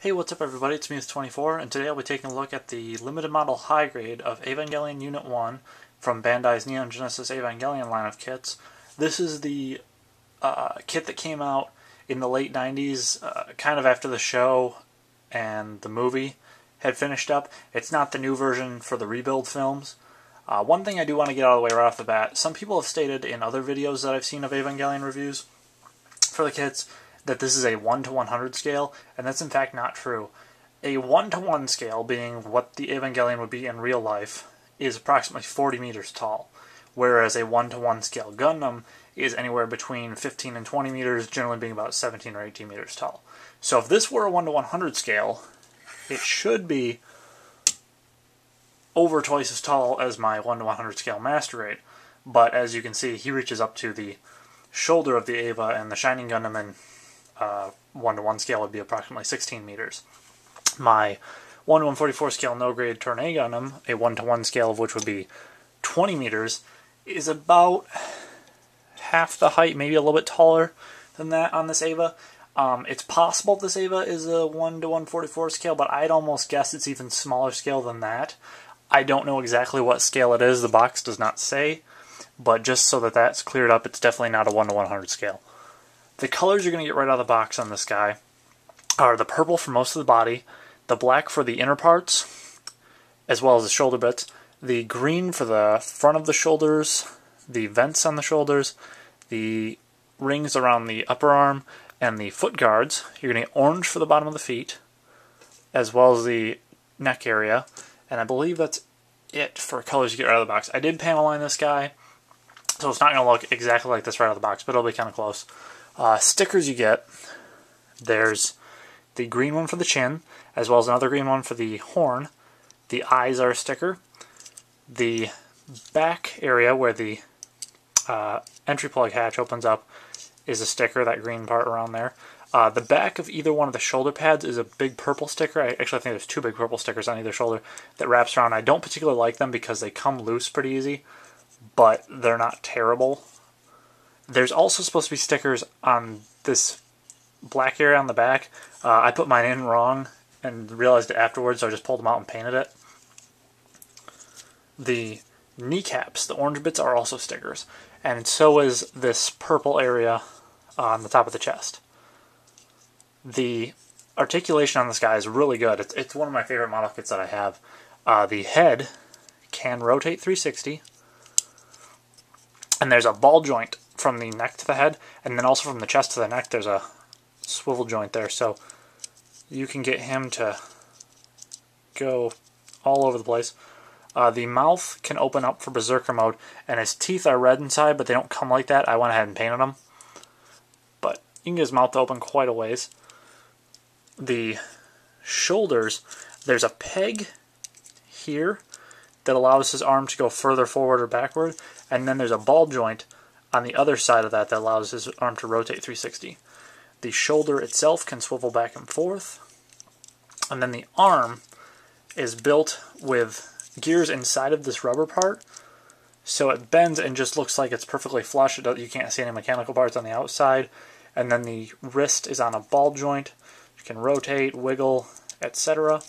Hey, what's up everybody, it's Muse24, and today I'll be taking a look at the limited model high grade of Evangelion Unit 1 from Bandai's Neon Genesis Evangelion line of kits. This is the kit that came out in the late 90s, kind of after the show and the movie had finished up. It's not the new version for the rebuild films. One thing I do want to get out of the way right off the bat, some people have stated in other videos that I've seen of Evangelion reviews for the kits that this is a 1 to 100 scale, and that's in fact not true. A 1 to 1 scale, being what the Evangelion would be in real life, is approximately 40 meters tall, whereas a 1 to 1 scale Gundam is anywhere between 15 and 20 meters, generally being about 17 or 18 meters tall. So if this were a 1 to 100 scale, it should be over twice as tall as my 1 to 100 scale Master Grade, but as you can see, he reaches up to the shoulder of the Eva, and the Shining Gundam in 1 to 1 scale would be approximately 16 meters. My 1 to 144 scale no grade Turn A Gundam, a 1 to 1 scale of which would be 20 meters, is about half the height, maybe a little bit taller than that on this Eva. It's possible this Eva is a 1 to 144 scale, but I'd almost guess it's even smaller scale than that. I don't know exactly what scale it is, the box does not say, but just so that that's cleared up, it's definitely not a 1 to 100 scale. The colors you're going to get right out of the box on this guy are the purple for most of the body, the black for the inner parts, as well as the shoulder bits, the green for the front of the shoulders, the vents on the shoulders, the rings around the upper arm, and the foot guards. You're going to get orange for the bottom of the feet, as well as the neck area, and I believe that's it for colors you get right out of the box. I did panel line this guy, so it's not going to look exactly like this right out of the box, but it'll be kind of close. Stickers you get, there's the green one for the chin, as well as another green one for the horn. The eyes are a sticker. The back area where the entry plug hatch opens up is a sticker, that green part around there. The back of either one of the shoulder pads is a big purple sticker. I think there's two big purple stickers on either shoulder that wraps around. I don't particularly like them because they come loose pretty easy, but they're not terrible. There's also supposed to be stickers on this black area on the back. I put mine in wrong and realized it afterwards, so I just pulled them out and painted it. The kneecaps, the orange bits, are also stickers, and so is this purple area on the top of the chest. The articulation on this guy is really good. It's one of my favorite model kits that I have. The head can rotate 360, and there's a ball joint from the neck to the head, and then also from the chest to the neck there's a swivel joint there, so you can get him to go all over the place. The mouth can open up for Berserker mode, and his teeth are red inside, but they don't come like that. I went ahead and painted them, but you can get his mouth open quite a ways. The shoulders, there's a peg here that allows his arm to go further forward or backward, and then there's a ball joint on the other side of that allows his arm to rotate 360. The shoulder itself can swivel back and forth, and then the arm is built with gears inside of this rubber part, so it bends and just looks like it's perfectly flush. You can't see any mechanical parts on the outside, and then the wrist is on a ball joint. You can rotate, wiggle, etc.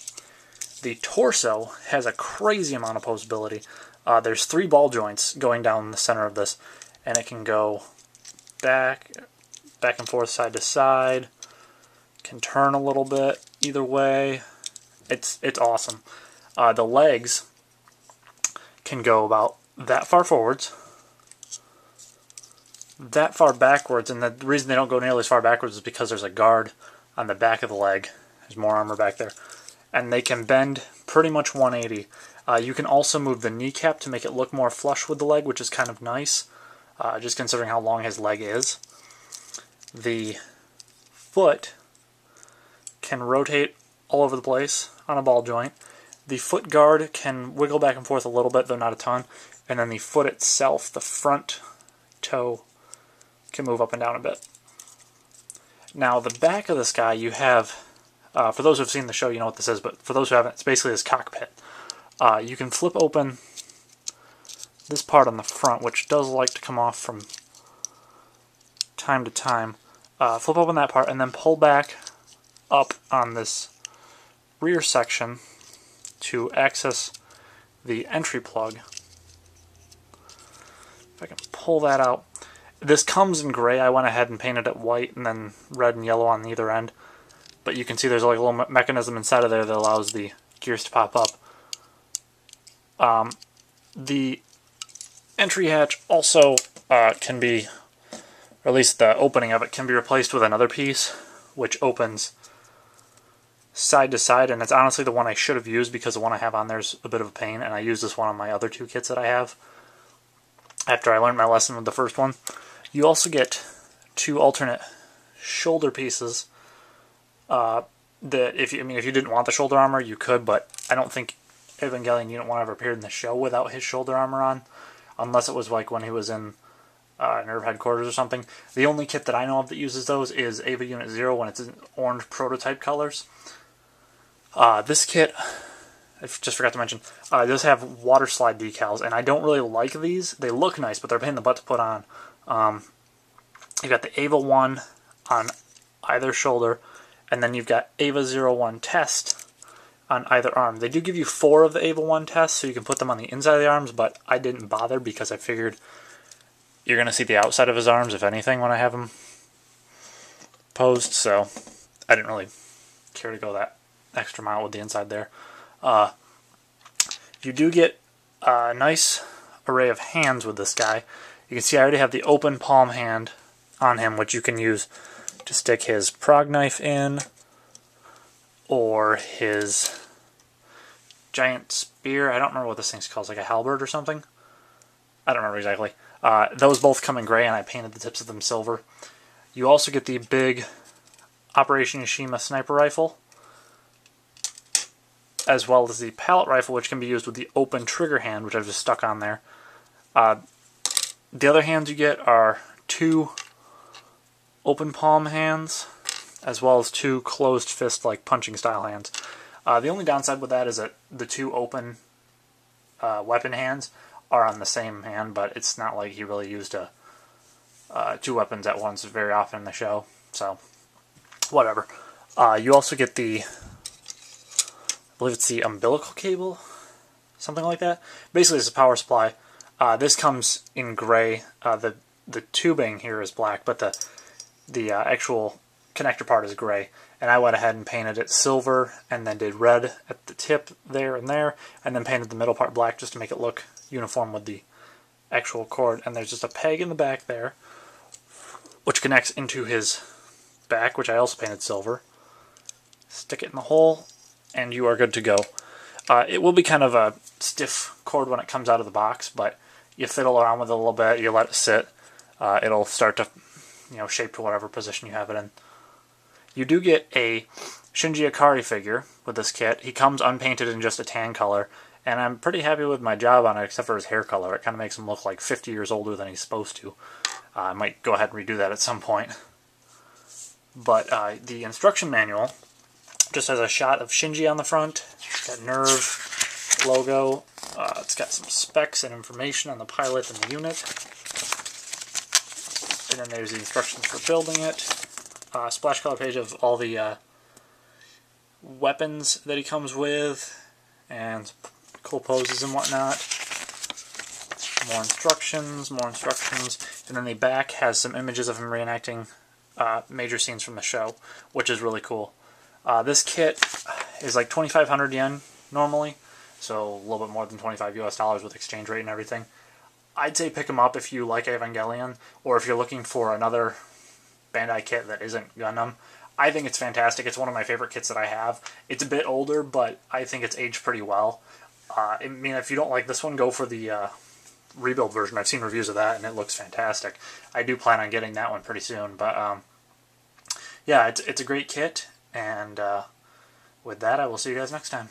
The torso has a crazy amount of poseability. There's 3 ball joints going down the center of this, and it can go back and forth, side to side, can turn a little bit either way. It's awesome. The legs can go about that far forwards, that far backwards, and the reason they don't go nearly as far backwards is because there's a guard on the back of the leg. There's more armor back there. And they can bend pretty much 180. You can also move the kneecap to make it look more flush with the leg, which is kind of nice, just considering how long his leg is. The foot can rotate all over the place on a ball joint. The foot guard can wiggle back and forth a little bit, though not a ton. And then the foot itself, the front toe, can move up and down a bit. Now, the back of this guy, you have, for those who have seen the show, you know what this is, but for those who haven't, it's basically his cockpit. You can flip open this part on the front, which does like to come off from time to time. Flip open that part and then pull back up on this rear section to access the entry plug. If I can pull that out. This comes in gray. I went ahead and painted it white and then red and yellow on either end. But you can see there's like a little mechanism inside of there that allows the gears to pop up. The entry hatch also can be, or at least the opening of it, can be replaced with another piece, which opens side to side, and it's honestly the one I should have used because the one I have on there is a bit of a pain, and I used this one on my other two kits that I have after I learned my lesson with the first one. You also get two alternate shoulder pieces that if you didn't want the shoulder armor, you could, but I don't think Evangelion Unit 1 ever appeared in the show without his shoulder armor on, unless it was like when he was in Nerve Headquarters or something. The only kit that I know of that uses those is EVA Unit 0 when it's in orange prototype colors. This kit, I just forgot to mention, does have water slide decals, and I don't really like these. They look nice, but they're a pain in the butt to put on. You've got the EVA 1 on either shoulder, and then you've got EVA 01 test on either arm. They do give you 4 of the EVA 1 tests, so you can put them on the inside of the arms, but I didn't bother because I figured you're going to see the outside of his arms, if anything, when I have him posed, so I didn't really care to go that extra mile with the inside there. You do get a nice array of hands with this guy. You can see I already have the open palm hand on him, which you can use to stick his prog knife in, or his giant spear. I don't remember what this thing's called, like a halberd or something. I don't remember exactly. Those both come in gray, and I painted the tips of them silver. You also get the big Operation Yashima sniper rifle, as well as the pallet rifle, which can be used with the open trigger hand, which I've just stuck on there. The other hands you get are 2 open palm hands, as well as 2 closed fist, like punching style hands. The only downside with that is that the 2 open weapon hands are on the same hand, but it's not like he really used 2 weapons at once very often in the show, so whatever. You also get the, I believe it's the umbilical cable, something like that. Basically, it's a power supply. This comes in gray. The tubing here is black, but the actual connector part is gray. And I went ahead and painted it silver, and then did red at the tip there, and then painted the middle part black just to make it look uniform with the actual cord. And there's just a peg in the back there, which connects into his back, which I also painted silver. Stick it in the hole, and you are good to go. It will be kind of a stiff cord when it comes out of the box, but you fiddle around with it a little bit, you let it sit, it'll start to shape to whatever position you have it in. You do get a Shinji Ikari figure with this kit. He comes unpainted in just a tan color, and I'm pretty happy with my job on it, except for his hair color. It kind of makes him look like 50 years older than he's supposed to. I might go ahead and redo that at some point. But the instruction manual just has a shot of Shinji on the front. It's got Nerve logo. It's got some specs and information on the pilot and the unit. And then there's the instructions for building it. Splash color page of all the weapons that he comes with, and cool poses and whatnot. More instructions, and then the back has some images of him reenacting major scenes from the show, which is really cool. This kit is like 2,500 yen normally, so a little bit more than $25 US with exchange rate and everything. I'd say pick them up if you like Evangelion, or if you're looking for another Bandai kit that isn't Gundam. I think it's fantastic. It's one of my favorite kits that I have. It's a bit older, but I think it's aged pretty well. I mean, if you don't like this one, go for the rebuild version. I've seen reviews of that, and it looks fantastic. I do plan on getting that one pretty soon, but yeah, it's a great kit, and with that, I will see you guys next time.